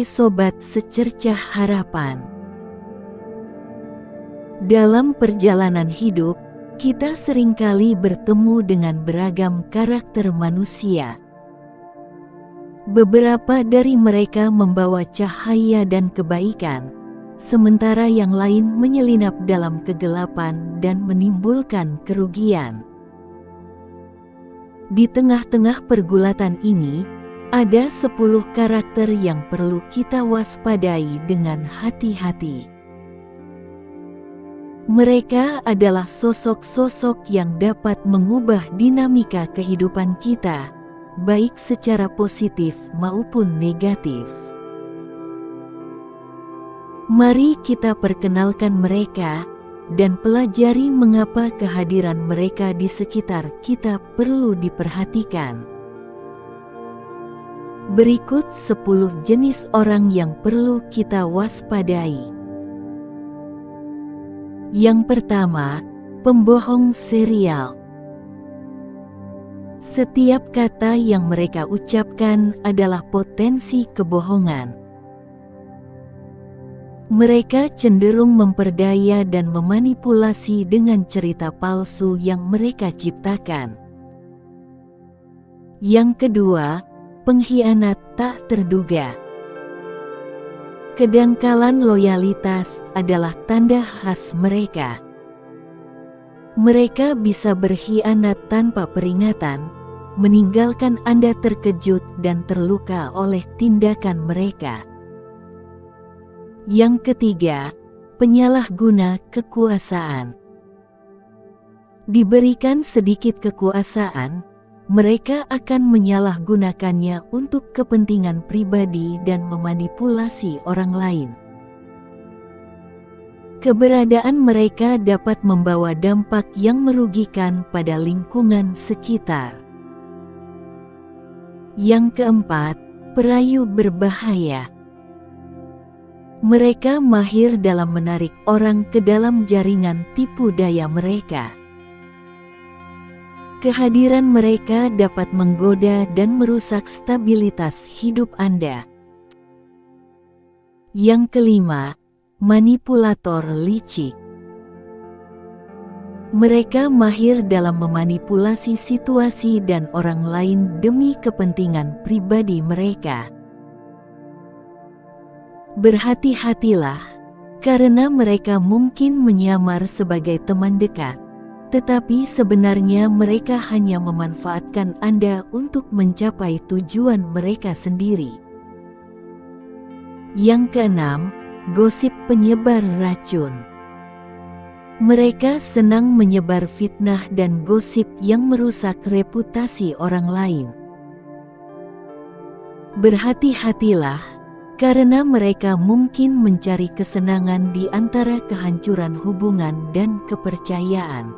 Hai Sobat Secercah Harapan. Dalam perjalanan hidup, kita seringkali bertemu dengan beragam karakter manusia. Beberapa dari mereka membawa cahaya dan kebaikan, sementara yang lain menyelinap dalam kegelapan dan menimbulkan kerugian. Di tengah-tengah pergulatan ini, ada 10 karakter yang perlu kita waspadai dengan hati-hati. Mereka adalah sosok-sosok yang dapat mengubah dinamika kehidupan kita, baik secara positif maupun negatif. Mari kita perkenalkan mereka dan pelajari mengapa kehadiran mereka di sekitar kita perlu diperhatikan. Berikut 10 jenis orang yang perlu kita waspadai. Yang pertama, pembohong serial. Setiap kata yang mereka ucapkan adalah potensi kebohongan. Mereka cenderung memperdaya dan memanipulasi dengan cerita palsu yang mereka ciptakan. Yang kedua, pengkhianat tak terduga. Kedangkalan loyalitas adalah tanda khas mereka. Mereka bisa berkhianat tanpa peringatan, meninggalkan Anda terkejut dan terluka oleh tindakan mereka. Yang ketiga, penyalahguna kekuasaan. Diberikan sedikit kekuasaan, mereka akan menyalahgunakannya untuk kepentingan pribadi dan memanipulasi orang lain. Keberadaan mereka dapat membawa dampak yang merugikan pada lingkungan sekitar. Yang keempat, perayu berbahaya. Mereka mahir dalam menarik orang ke dalam jaringan tipu daya mereka. Kehadiran mereka dapat menggoda dan merusak stabilitas hidup Anda. Yang kelima, manipulator licik. Mereka mahir dalam memanipulasi situasi dan orang lain demi kepentingan pribadi mereka. Berhati-hatilah, karena mereka mungkin menyamar sebagai teman dekat, tetapi sebenarnya mereka hanya memanfaatkan Anda untuk mencapai tujuan mereka sendiri. Yang keenam, gosip penyebar racun. Mereka senang menyebar fitnah dan gosip yang merusak reputasi orang lain. Berhati-hatilah, karena mereka mungkin mencari kesenangan di antara kehancuran hubungan dan kepercayaan.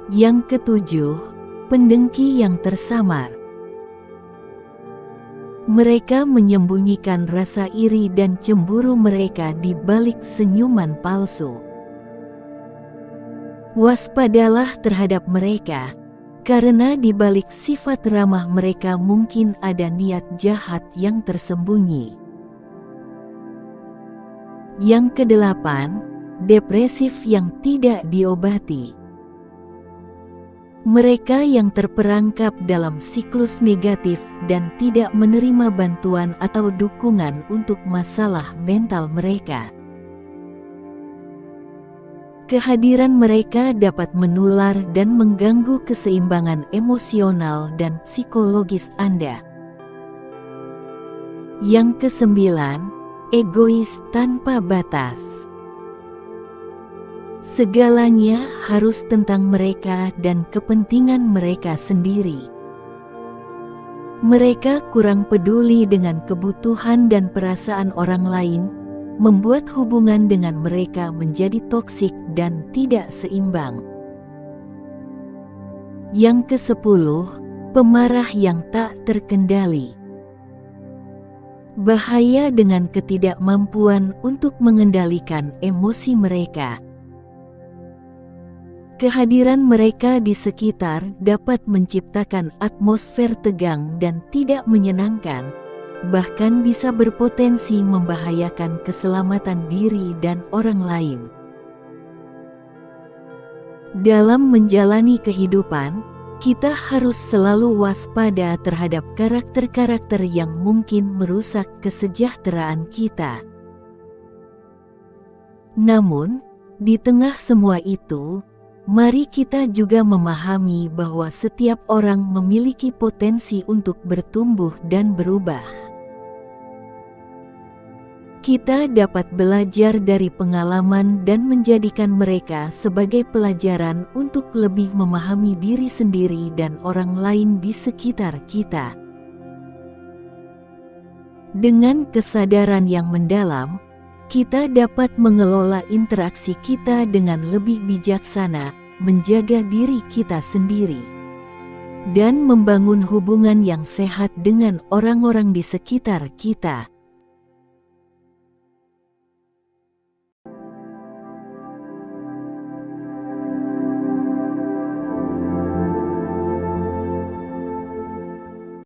Yang ketujuh, pendengki yang tersamar. Mereka menyembunyikan rasa iri dan cemburu mereka di balik senyuman palsu. Waspadalah terhadap mereka, karena di balik sifat ramah mereka mungkin ada niat jahat yang tersembunyi. Yang kedelapan, depresif yang tidak diobati. Mereka yang terperangkap dalam siklus negatif dan tidak menerima bantuan atau dukungan untuk masalah mental mereka. Kehadiran mereka dapat menular dan mengganggu keseimbangan emosional dan psikologis Anda. Yang kesembilan, egois tanpa batas. Segalanya harus tentang mereka dan kepentingan mereka sendiri. Mereka kurang peduli dengan kebutuhan dan perasaan orang lain, membuat hubungan dengan mereka menjadi toksik dan tidak seimbang. Yang ke-10, pemarah yang tak terkendali. Bahaya dengan ketidakmampuan untuk mengendalikan emosi mereka. Kehadiran mereka di sekitar dapat menciptakan atmosfer tegang dan tidak menyenangkan, bahkan bisa berpotensi membahayakan keselamatan diri dan orang lain. Dalam menjalani kehidupan, kita harus selalu waspada terhadap karakter-karakter yang mungkin merusak kesejahteraan kita. Namun, di tengah semua itu, mari kita juga memahami bahwa setiap orang memiliki potensi untuk bertumbuh dan berubah. Kita dapat belajar dari pengalaman dan menjadikan mereka sebagai pelajaran untuk lebih memahami diri sendiri dan orang lain di sekitar kita. Dengan kesadaran yang mendalam, kita dapat mengelola interaksi kita dengan lebih bijaksana, menjaga diri kita sendiri, dan membangun hubungan yang sehat dengan orang-orang di sekitar kita.